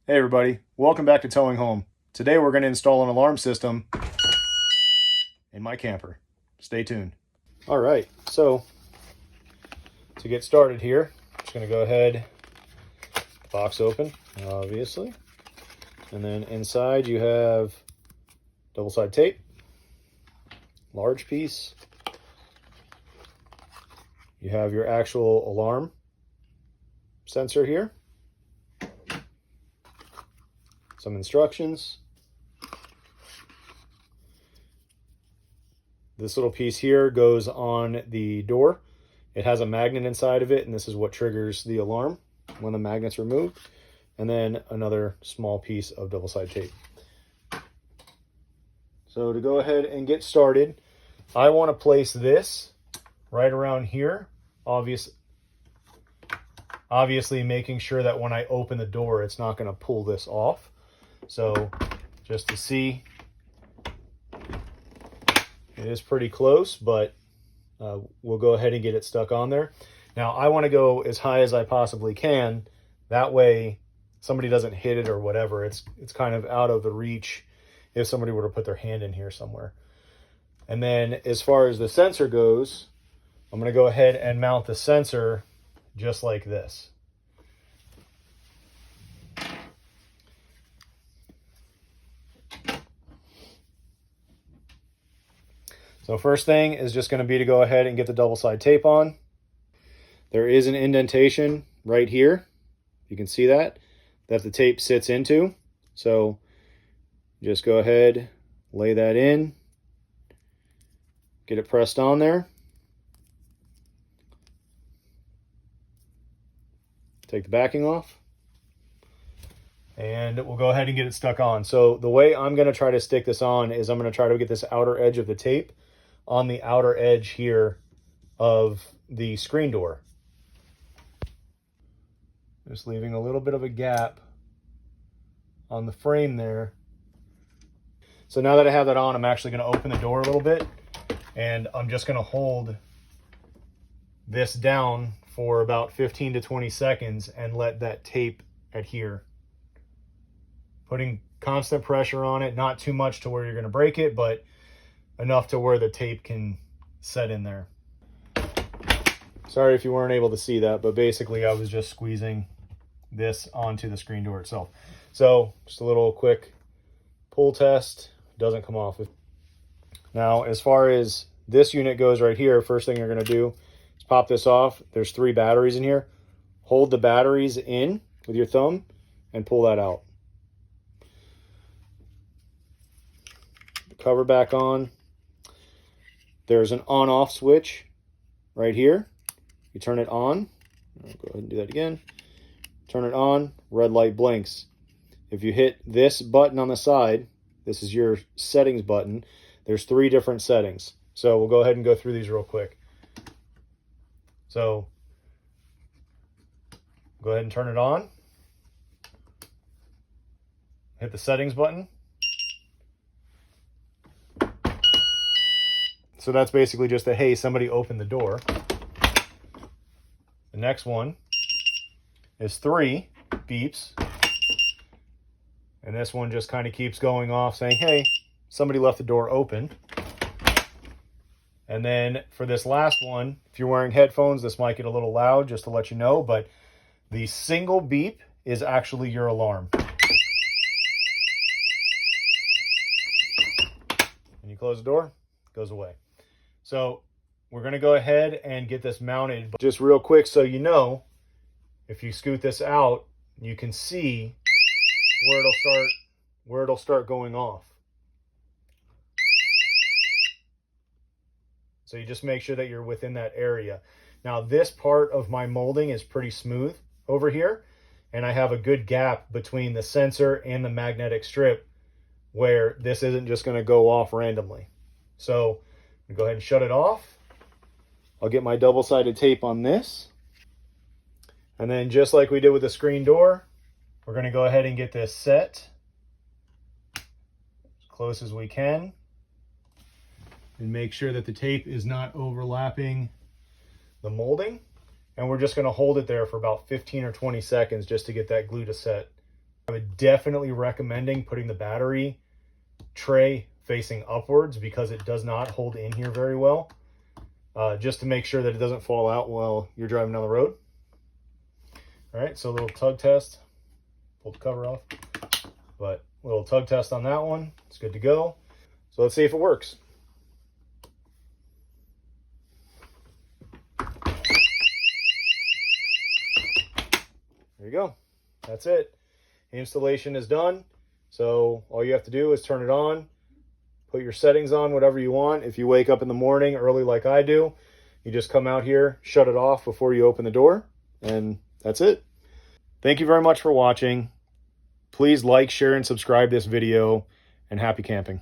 Hey everybody, welcome back to Towing Home. Today we're going to install an alarm system in my camper. Stay tuned. All right, so to get started here, I'm just going to go ahead, box open, obviously. And then inside you have double-sided tape, large piece. You have your actual alarm sensor here. Some instructions. This little piece here goes on the door. It has a magnet inside of it, and this is what triggers the alarm when the magnet's removed. And then another small piece of double-sided tape. So to go ahead and get started, I want to place this right around here. Obviously making sure that when I open the door, it's not going to pull this off. So just to see, it is pretty close, but we'll go ahead and get it stuck on there. Now I want to go as high as I possibly can. That way somebody doesn't hit it or whatever. It's kind of out of the reach if somebody were to put their hand in here somewhere. And then as far as the sensor goes, I'm going to go ahead and mount the sensor just like this. So first thing is just going to be to go ahead and get the double-sided tape on. There is an indentation right here. You can see that the tape sits into. So just go ahead, lay that in, get it pressed on there. Take the backing off. And we'll go ahead and get it stuck on. So the way I'm going to try to stick this on is I'm going to try to get this outer edge of the tape on the outer edge here of the screen door. Just leaving a little bit of a gap on the frame there. So now that I have that on, I'm actually going to open the door a little bit, and I'm just going to hold this down for about 15 to 20 seconds and let that tape adhere. Putting constant pressure on it, not too much to where you're going to break it, but enough to where the tape can set in there. Sorry if you weren't able to see that, but basically I was just squeezing this onto the screen door itself. So just a little quick pull test. Doesn't come off. Now as far as this unit goes right here, first thing you're going to do is pop this off. There's 3 batteries in here. Hold the batteries in with your thumb and pull that out. The cover back on. There's an on-off switch right here. You turn it on. I'll go ahead and do that again. Turn it on, red light blinks. If you hit this button on the side, this is your settings button. There's 3 different settings. So we'll go ahead and go through these real quick. So go ahead and turn it on. Hit the settings button. So that's basically just a, hey, somebody open the door. The next one is 3 beeps. And this one just kind of keeps going off saying, hey, somebody left the door open. And then for this last one, if you're wearing headphones, this might get a little loud, just to let you know, but the single beep is actually your alarm. When you close the door, it goes away. So we're going to go ahead and get this mounted. But just real quick, so you know, if you scoot this out, you can see where it'll start going off. So you just make sure that you're within that area. Now this part of my molding is pretty smooth over here, and I have a good gap between the sensor and the magnetic strip where this isn't just going to go off randomly. So go ahead and shut it off. I'll get my double-sided tape on this. And then just like we did with the screen door, we're going to go ahead and get this set as close as we can. And make sure that the tape is not overlapping the molding. And we're just going to hold it there for about 15 or 20 seconds just to get that glue to set I would definitely recommending putting the battery tray facing upwards because it does not hold in here very well. Just to make sure that it doesn't fall out while you're driving down the road. All right, so a little tug test. Pull the cover off. But a little tug test on that one. It's good to go. So let's see if it works. There you go. That's it. The installation is done. So all you have to do is turn it on, put your settings on, whatever you want. If you wake up in the morning early like I do, you just come out here, shut it off before you open the door, and that's it. Thank you very much for watching. Please like, share, and subscribe this video, and happy camping.